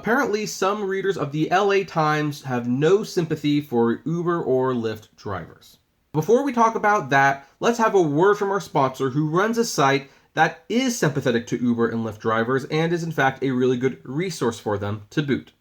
Apparently, some readers of the LA Times have no sympathy for Uber or Lyft drivers. Before we talk about that, let's have a word from our sponsor who runs a site that is sympathetic to Uber and Lyft drivers and is in fact a really good resource for them to boot.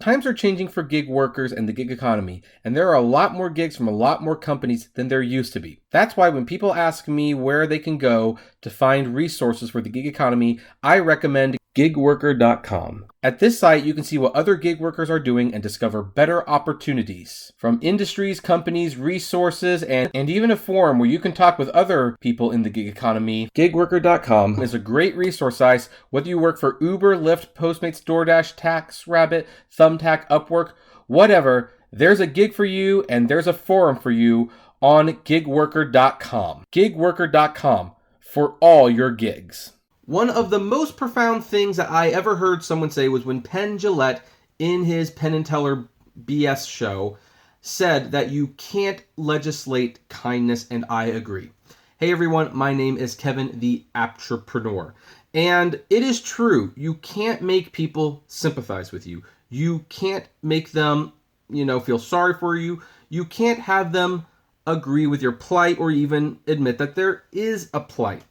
Times are changing for gig workers and the gig economy, and there are a lot more gigs from a lot more companies than there used to be. That's why when people ask me where they can go to find resources for the gig economy, I recommend gigworker.com. At this site, you can see what other gig workers are doing and discover better opportunities from industries, companies, resources, and even a forum where you can talk with other people in the gig economy. Gigworker.com is a great resource site whether you work for Uber, Lyft, Postmates, DoorDash, TaxRabbit, Thumbtack, Upwork, whatever. There's a gig for you and there's a forum for you on gigworker.com. Gigworker.com for all your gigs. One of the most profound things that I ever heard someone say was when Penn Jillette, in his Penn and Teller BS show, said that you can't legislate kindness, and I agree. Hey everyone, my name is Kevin the Apptrepreneur. And it is true, you can't make people sympathize with you. You can't make them, feel sorry for you. You can't have them agree with your plight or even admit that there is a plight.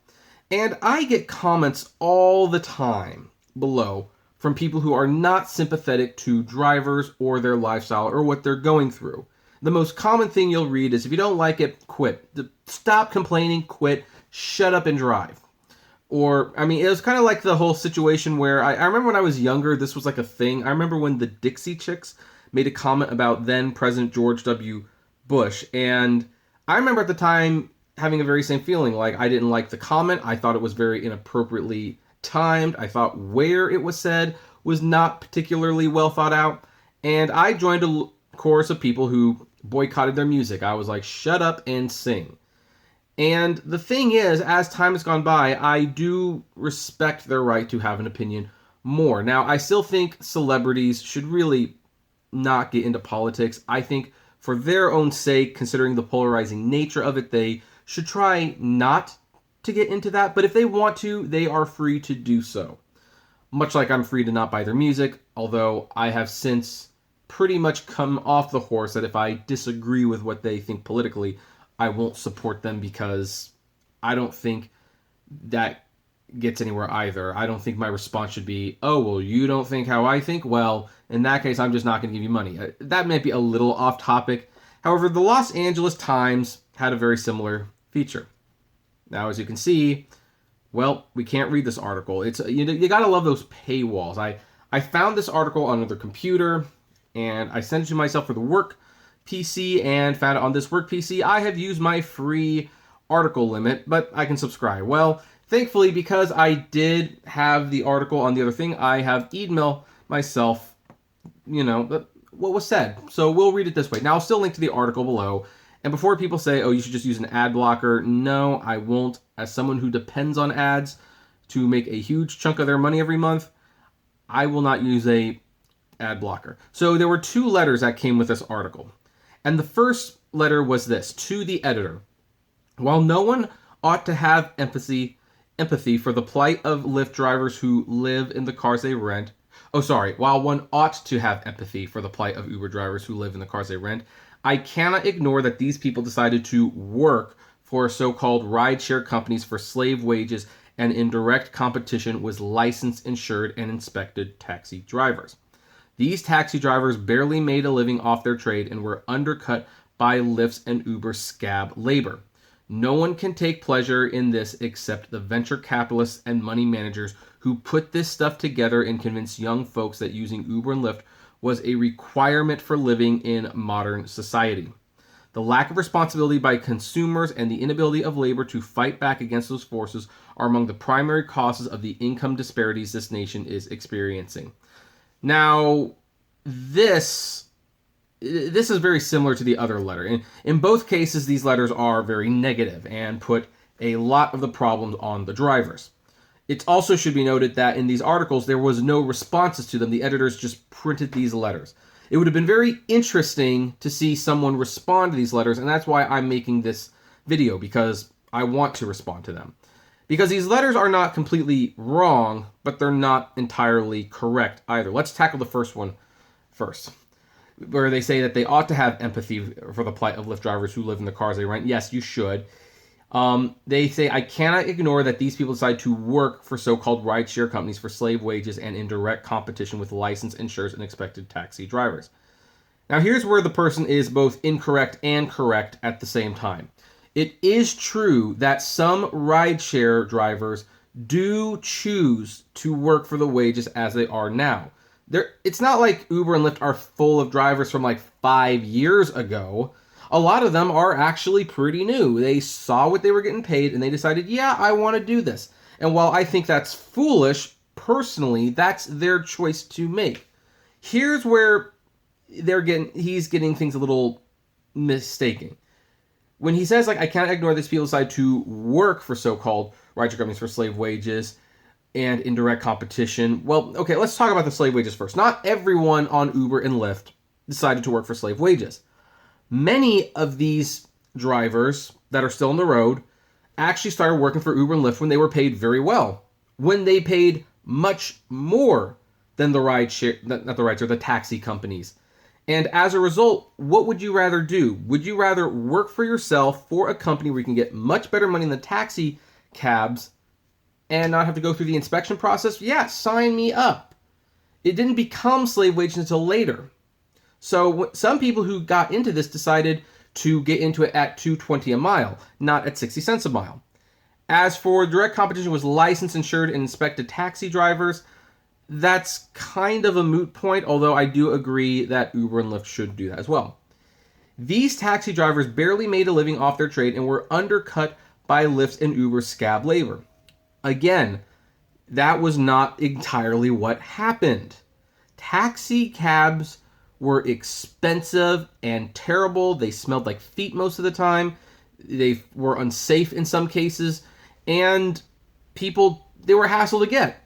And I get comments all the time below from people who are not sympathetic to drivers or their lifestyle or what they're going through. The most common thing you'll read is, if you don't like it, quit. Stop complaining, quit, shut up and drive. Or, it was kind of like the whole situation where I remember when I was younger, this was like a thing. I remember when the Dixie Chicks made a comment about then President George W. Bush. And I remember at the time having a very same feeling. Like, I didn't like the comment. I thought it was very inappropriately timed. I thought where it was said was not particularly well thought out. And I joined a chorus of people who boycotted their music. I was like, shut up and sing. And the thing is, as time has gone by, I do respect their right to have an opinion more. Now, I still think celebrities should really not get into politics. I think for their own sake, considering the polarizing nature of it, they should try not to get into that, but if they want to, they are free to do so. Much like I'm free to not buy their music, although I have since pretty much come off the horse that if I disagree with what they think politically, I won't support them, because I don't think that gets anywhere either. I don't think my response should be, oh, well, you don't think how I think? Well, in that case, I'm just not going to give you money. That might be a little off topic. However, the Los Angeles Times had a very similar feature. Now, as you can see, well, we can't read this article. It's you gotta love those paywalls. I found this article on another computer, and I sent it to myself for the work PC, and found it on this work PC. I have used my free article limit, but I can subscribe. Well, thankfully, because I did have the article on the other thing, I have emailed myself, what was said. So we'll read it this way. Now, I'll still link to the article below. And before people say, oh, you should just use an ad blocker, no, I won't. As someone who depends on ads to make a huge chunk of their money every month, I will not use a ad blocker. So there were 2 letters that came with this article. And the first letter was this: to the editor. While no one ought to have empathy for the plight of Lyft drivers who live in the cars they rent. While one ought to have empathy for the plight of Uber drivers who live in the cars they rent, I cannot ignore that these people decided to work for so-called rideshare companies for slave wages and in direct competition with licensed, insured, and inspected taxi drivers. These taxi drivers barely made a living off their trade and were undercut by Lyft's and Uber's scab labor. No one can take pleasure in this except the venture capitalists and money managers who put this stuff together and convinced young folks that using Uber and Lyft was a requirement for living in modern society. The lack of responsibility by consumers and the inability of labor to fight back against those forces are among the primary causes of the income disparities this nation is experiencing. Now, this is very similar to the other letter. In both cases, these letters are very negative and put a lot of the problems on the drivers. It also should be noted that in these articles, there was no responses to them. The editors just printed these letters. It would have been very interesting to see someone respond to these letters, and that's why I'm making this video, because I want to respond to them. Because these letters are not completely wrong, but they're not entirely correct either. Let's tackle the first one first, where they say that they ought to have empathy for the plight of Lyft drivers who live in the cars they rent. Yes, you should. They say, I cannot ignore that these people decide to work for so-called rideshare companies for slave wages and in direct competition with licensed, insurers, and expected taxi drivers. Now, here's where the person is both incorrect and correct at the same time. It is true that some rideshare drivers do choose to work for the wages as they are now. It's not like Uber and Lyft are full of drivers from like 5 years ago. A lot of them are actually pretty new. They saw what they were getting paid and they decided, yeah, I want to do this. And while I think that's foolish, personally, that's their choice to make. Here's where he's getting things a little mistaken. When he says, like, I can't ignore this, people decide to work for so-called rideshare companies for slave wages and indirect competition. Well, okay, let's talk about the slave wages first. Not everyone on Uber and Lyft decided to work for slave wages. Many of these drivers that are still on the road actually started working for Uber and Lyft when they were paid very well. When they paid much more than the taxi companies. And as a result, what would you rather do? Would you rather work for yourself for a company where you can get much better money than taxi cabs and not have to go through the inspection process? Yeah, sign me up. It didn't become slave wages until later. So some people who got into this decided to get into it at $2.20 a mile, not at 60 cents a mile. As for direct competition with licensed, insured, and inspected taxi drivers, that's kind of a moot point, although I do agree that Uber and Lyft should do that as well. These taxi drivers barely made a living off their trade and were undercut by Lyft and Uber's scab labor. Again, that was not entirely what happened. Taxi cabs were expensive and terrible. They smelled like feet most of the time. They were unsafe in some cases, and they were a hassle to get.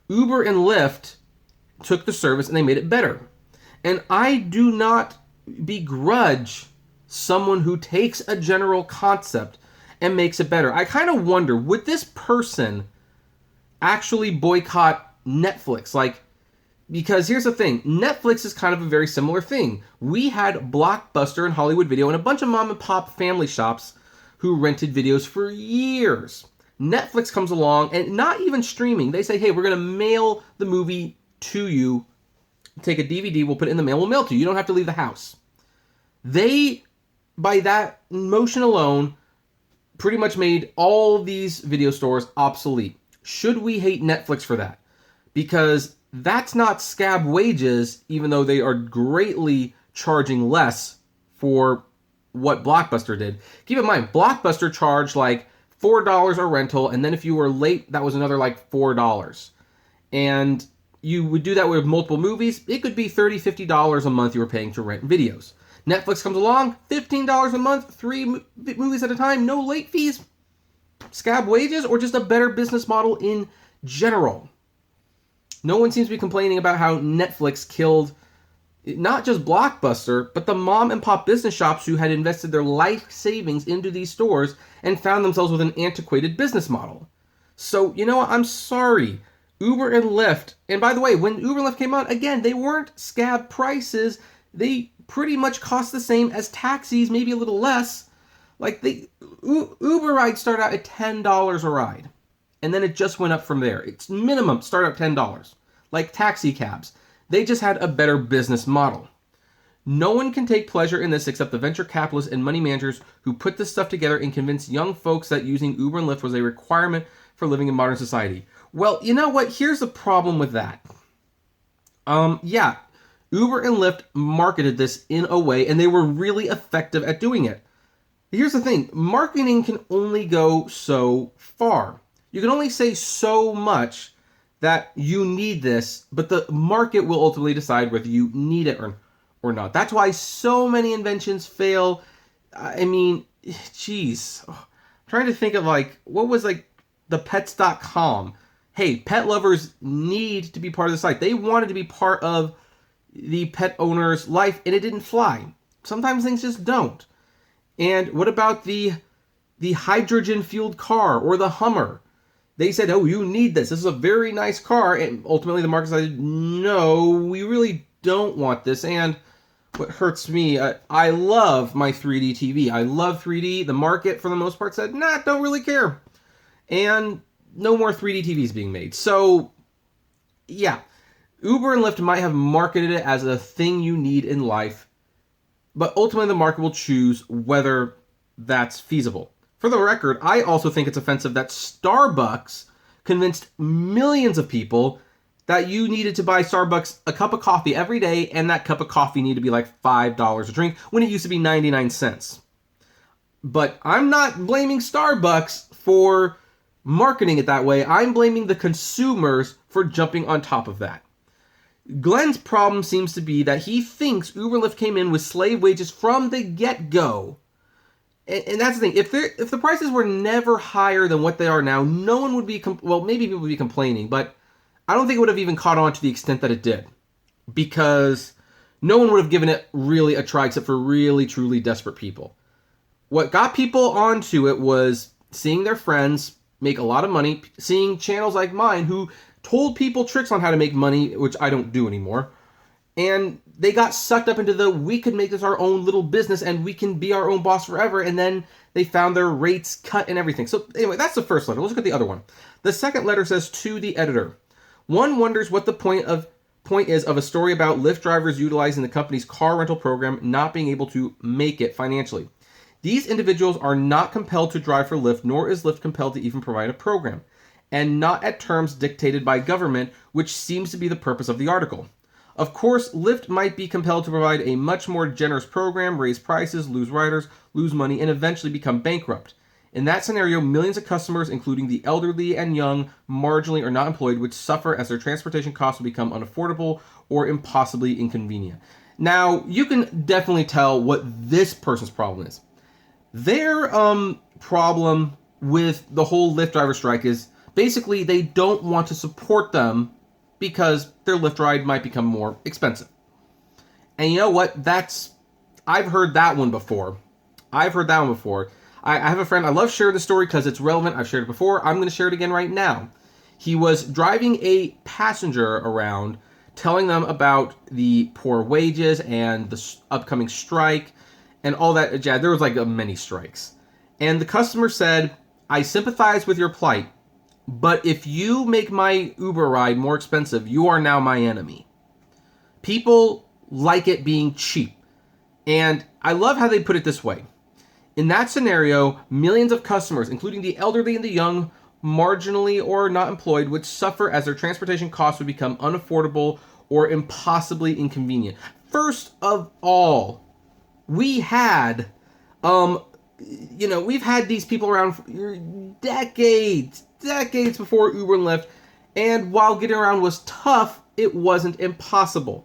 Uber and Lyft took the service and they made it better. And I do not begrudge someone who takes a general concept and makes it better. I kind of wonder, would this person actually boycott Netflix? Because here's the thing, Netflix is kind of a very similar thing. We had Blockbuster and Hollywood Video and a bunch of mom and pop family shops who rented videos for years. Netflix comes along, and not even streaming. They say, hey, we're going to mail the movie to you. Take a DVD, we'll put it in the mail, we'll mail it to you. You don't have to leave the house. They, by that motion alone, pretty much made all these video stores obsolete. Should we hate Netflix for that? Because that's not scab wages, even though they are greatly charging less for what Blockbuster did. Keep in mind, Blockbuster charged like $4 a rental, and then if you were late, that was another like $4. And you would do that with multiple movies. It could be $30, $50 a month you were paying to rent videos. Netflix comes along, $15 a month, 3 movies at a time, no late fees. Scab wages, or just a better business model in general? No one seems to be complaining about how Netflix killed not just Blockbuster, but the mom and pop business shops who had invested their life savings into these stores and found themselves with an antiquated business model. So, you know what? I'm sorry. Uber and Lyft, and by the way, when Uber and Lyft came out, again, they weren't scab prices. They pretty much cost the same as taxis, maybe a little less. Uber rides start out at $10 a ride, and then it just went up from there. It's minimum start out $10, like taxi cabs. They just had a better business model. No one can take pleasure in this except the venture capitalists and money managers who put this stuff together and convinced young folks that using Uber and Lyft was a requirement for living in modern society. Well, you know what? Here's the problem with that. Yeah, Uber and Lyft marketed this in a way, and they were really effective at doing it. Here's the thing. Marketing can only go so far. You can only say so much that you need this, but the market will ultimately decide whether you need it or not. That's why so many inventions fail. I mean, geez. I'm trying to think of what was the pets.com. Hey, pet lovers need to be part of the site. They wanted to be part of the pet owner's life, and it didn't fly. Sometimes things just don't. And what about the hydrogen-fueled car or the Hummer? They said, oh, you need this. This is a very nice car. And ultimately the market said, no, we really don't want this. And what hurts me, I love my 3D TV. I love 3D. The market, for the most part, said, nah, don't really care. And no more 3D TVs being made. So, yeah, Uber and Lyft might have marketed it as a thing you need in life, but ultimately the market will choose whether that's feasible. For the record, I also think it's offensive that Starbucks convinced millions of people that you needed to buy Starbucks a cup of coffee every day, and that cup of coffee needed to be like $5 a drink when it used to be 99 cents. But I'm not blaming Starbucks for marketing it that way. I'm blaming the consumers for jumping on top of that. Glenn's problem seems to be that he thinks Uber and Lyft came in with slave wages from the get-go. And that's the thing. If the prices were never higher than what they are now, no one would be... well, maybe people would be complaining, but I don't think it would have even caught on to the extent that it did. Because no one would have given it really a try except for really, truly desperate people. What got people onto it was seeing their friends make a lot of money, seeing channels like mine who told people tricks on how to make money, which I don't do anymore. And they got sucked up into we could make this our own little business and we can be our own boss forever. And then they found their rates cut and everything. So anyway, that's the first letter. Let's look at the other one. The second letter says, to the editor. One wonders what the point is of a story about Lyft drivers utilizing the company's car rental program not being able to make it financially. These individuals are not compelled to drive for Lyft, nor is Lyft compelled to even provide a program, and not at terms dictated by government, which seems to be the purpose of the article. Of course, Lyft might be compelled to provide a much more generous program, raise prices, lose riders, lose money, and eventually become bankrupt. In that scenario, millions of customers, including the elderly and young, marginally or not employed, would suffer as their transportation costs would become unaffordable or impossibly inconvenient. Now, you can definitely tell what this person's problem is. Their problem with the whole Lyft driver strike is basically they don't want to support them because their Lyft ride might become more expensive. And you know what? I've heard that one before. I have a friend, I love sharing the story because it's relevant. I've shared it before. I'm going to share it again right now. He was driving a passenger around, telling them about the poor wages and the upcoming strike and all that. Yeah, there was like many strikes. And the customer said, I sympathize with your plight, but if you make my Uber ride more expensive, you are now my enemy. People like it being cheap. And I love how they put it this way. In that scenario, millions of customers, including the elderly and the young, marginally or not employed, would suffer as their transportation costs would become unaffordable or impossibly inconvenient. First of all, we've had these people around for decades before Uber and Lyft, and while getting around was tough, it wasn't impossible.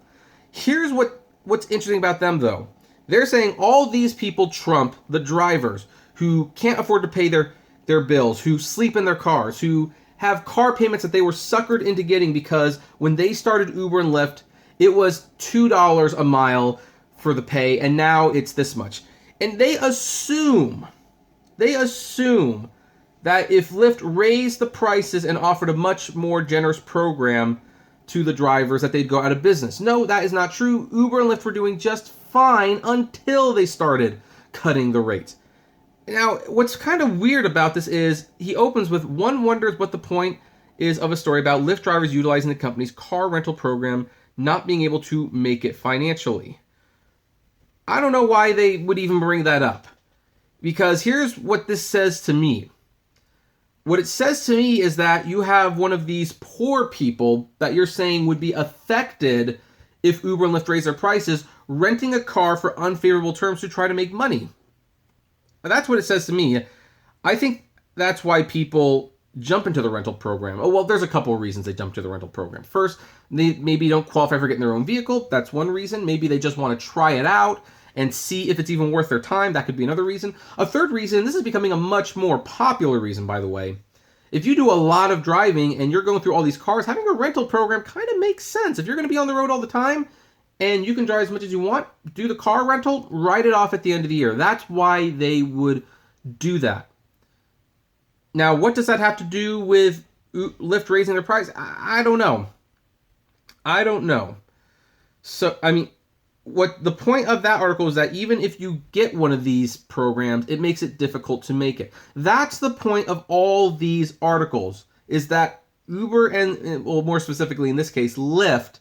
Here's what's interesting about them, though. They're saying all these people trump the drivers who can't afford to pay their bills, who sleep in their cars, who have car payments that they were suckered into getting because when they started Uber and Lyft, it was $2 a mile for the pay, and now it's this much. And they assume that if Lyft raised the prices and offered a much more generous program to the drivers, that they'd go out of business. No, that is not true. Uber and Lyft were doing just fine until they started cutting the rates. Now, what's kind of weird about this is he opens with, one wonders what the point is of a story about Lyft drivers utilizing the company's car rental program not being able to make it financially. I don't know why they would even bring that up. Because here's what this says to me. What it says to me is that you have one of these poor people that you're saying would be affected if Uber and Lyft raise their prices, renting a car for unfavorable terms to try to make money. That's what it says to me. I think that's why people jump into the rental program. Oh, well, there's a couple of reasons they jump to the rental program. First, they maybe don't qualify for getting their own vehicle. That's one reason. Maybe they just want to try it out and see if it's even worth their time. That could be another reason. A third reason, this is becoming a much more popular reason, by the way. If you do a lot of driving and you're going through all these cars, having a rental program kind of makes sense. If you're going to be on the road all the time and you can drive as much as you want, do the car rental, write it off at the end of the year. That's why they would do that. Now, what does that have to do with Lyft raising their price? I don't know. I don't know. So, I mean, what the point of that article is that even if you get one of these programs, it makes it difficult to make it. That's the point of all these articles, is that Uber and, well, more specifically in this case, Lyft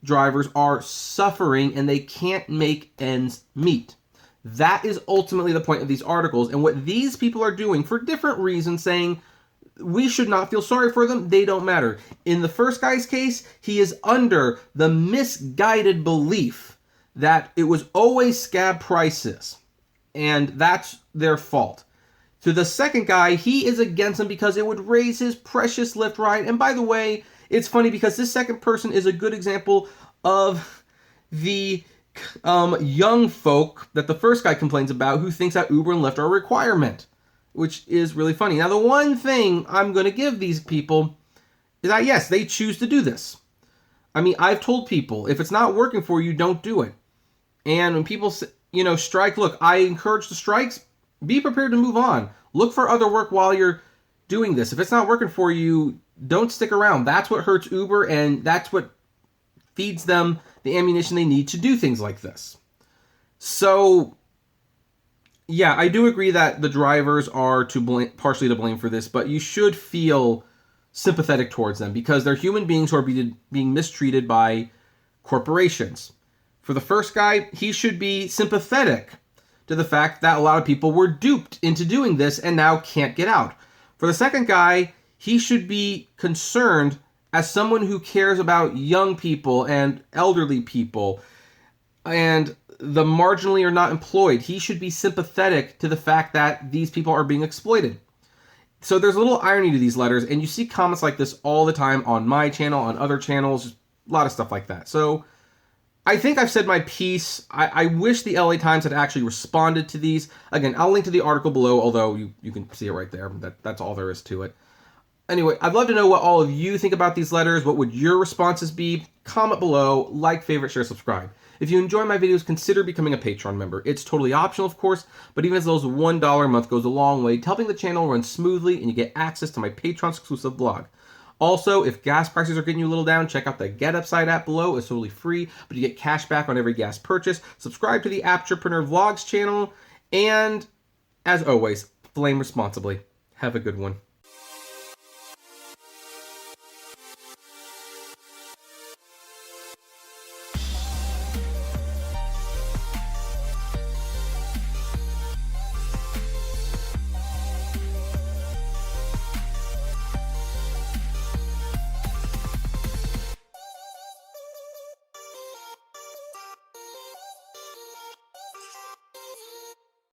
drivers are suffering and they can't make ends meet. That is ultimately the point of these articles. And what these people are doing for different reasons, saying we should not feel sorry for them, they don't matter. In the first guy's case, he is under the misguided belief that it was always scab prices, and that's their fault. To the second guy, he is against them because it would raise his precious Lyft ride. And by the way, it's funny because this second person is a good example of the young folk that the first guy complains about, who thinks that Uber and Lyft are a requirement, which is really funny. Now, the one thing I'm going to give these people is that, yes, they choose to do this. I mean, I've told people, if it's not working for you, don't do it. And when people, strike, look, I encourage the strikes. Be prepared to move on. Look for other work while you're doing this. If it's not working for you, don't stick around. That's what hurts Uber, and that's what feeds them the ammunition they need to do things like this. So, yeah, I do agree that the drivers are partially to blame for this, but you should feel sympathetic towards them because they're human beings who are being mistreated by corporations. For the first guy, he should be sympathetic to the fact that a lot of people were duped into doing this and now can't get out. For the second guy, he should be concerned as someone who cares about young people and elderly people and the marginally or not employed. He should be sympathetic to the fact that these people are being exploited. So there's a little irony to these letters, and you see comments like this all the time on my channel, on other channels, a lot of stuff like that. So I think I've said my piece. I wish the LA Times had actually responded to these. Again, I'll link to the article below, although you can see it right there. That's all there is to it. Anyway, I'd love to know what all of you think about these letters. What would your responses be? Comment below, like, favorite, share, subscribe. If you enjoy my videos, consider becoming a Patreon member. It's totally optional, of course, but even as low as $1 a month goes a long way to helping the channel run smoothly, and you get access to my Patreon exclusive blog. Also, if gas prices are getting you a little down, check out the GetUpside app below. It's totally free, but you get cash back on every gas purchase. Subscribe to the Apptrepreneur Vlogs channel, and as always, flame responsibly. Have a good one.